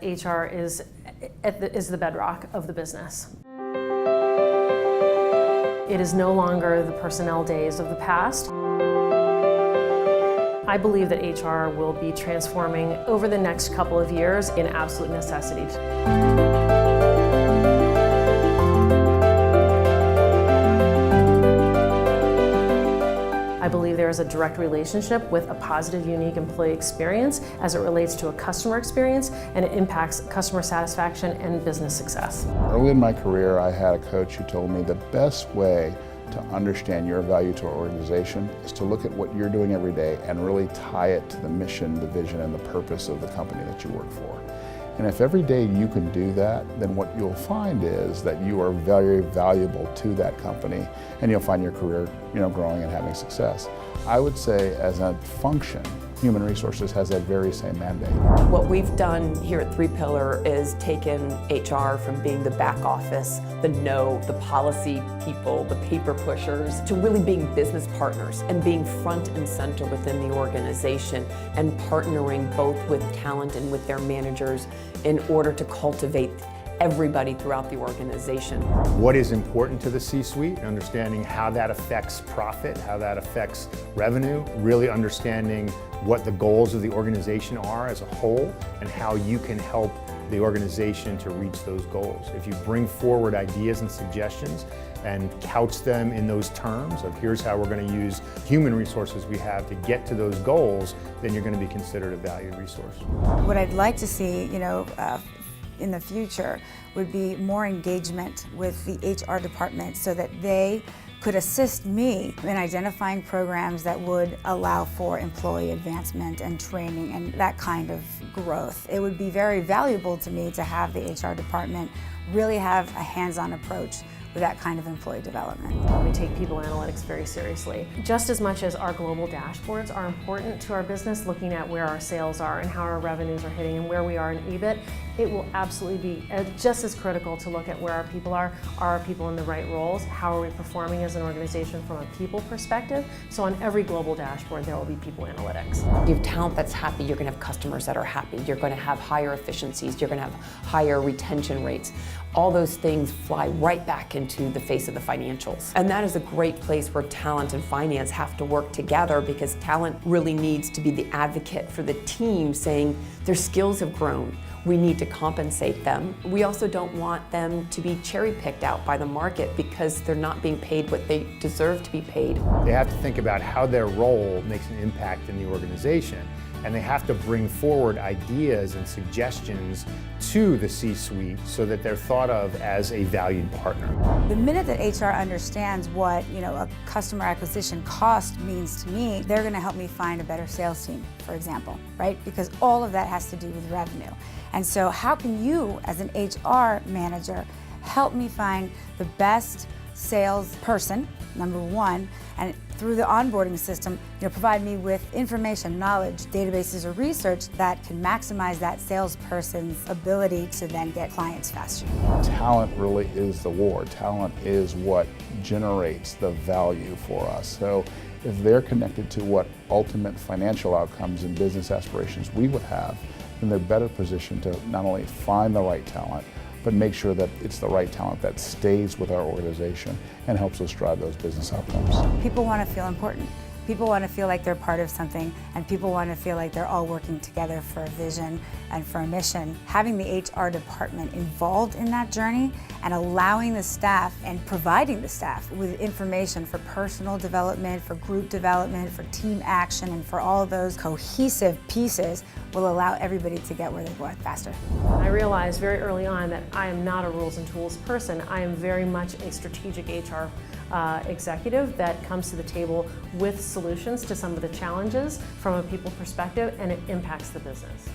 HR is the bedrock of the business. It is no longer the personnel days of the past. I believe that HR will be transforming over the next couple of years in absolute necessity. I believe there is a direct relationship with a positive, unique employee experience as it relates to a customer experience, and it impacts customer satisfaction and business success. Early in my career, I had a coach who told me the best way to understand your value to our organization is to look at what you're doing every day and really tie it to the mission, the vision, and the purpose of the company that you work for. And if every day you can do that, then what you'll find is that you are very valuable to that company, and you'll find your career, growing and having success. I would say, as a function, human resources has that very same mandate. What we've done here at 3 Pillar is taken HR from being the back office, the policy people, the paper pushers, to really being business partners and being front and center within the organization and partnering both with talent and with their managers in order to cultivate everybody throughout the organization. What is important to the C-suite, understanding how that affects profit, how that affects revenue, really understanding what the goals of the organization are as a whole and how you can help the organization to reach those goals. If you bring forward ideas and suggestions and couch them in those terms of here's how we're going to use human resources we have to get to those goals, then you're going to be considered a valued resource. What I'd like to see, in the future would be more engagement with the HR department so that they could assist me in identifying programs that would allow for employee advancement and training and that kind of growth. It would be very valuable to me to have the HR department really have a hands-on approach with that kind of employee development. We take people analytics very seriously. Just as much as our global dashboards are important to our business, looking at where our sales are and how our revenues are hitting and where we are in EBIT, it will absolutely be just as critical to look at where our people are our people in the right roles, how are we performing as an organization from a people perspective. So on every global dashboard there will be people analytics. You have talent that's happy, you're going to have customers that are happy, you're going to have higher efficiencies, you're going to have higher retention rates. All those things fly right back into the face of the financials. And that is a great place where talent and finance have to work together, because talent really needs to be the advocate for the team, saying their skills have grown. We need to compensate them. We also don't want them to be cherry-picked out by the market because they're not being paid what they deserve to be paid. They have to think about how their role makes an impact in the organization, and they have to bring forward ideas and suggestions to the C-suite so that they're thought of as a valued partner. The minute that HR understands what a customer acquisition cost means to me, they're going to help me find a better sales team, for example, right? Because all of that has to do with revenue. And so how can you, as an HR manager, help me find the best salesperson, number one, and through the onboarding system, provide me with information, knowledge, databases, or research that can maximize that salesperson's ability to then get clients faster. Talent really is the war. Talent is what generates the value for us. So if they're connected to what ultimate financial outcomes and business aspirations we would have, then they're better positioned to not only find the right talent, but make sure that it's the right talent that stays with our organization and helps us drive those business outcomes. People want to feel important. People want to feel like they're part of something, and people want to feel like they're all working together for a vision and for a mission. Having the HR department involved in that journey and allowing the staff and providing the staff with information for personal development, for group development, for team action, and for all those cohesive pieces will allow everybody to get where they're going faster. I realized very early on that I am not a rules and tools person. I am very much a strategic HR executive that comes to the table with solutions to some of the challenges from a people perspective, and it impacts the business.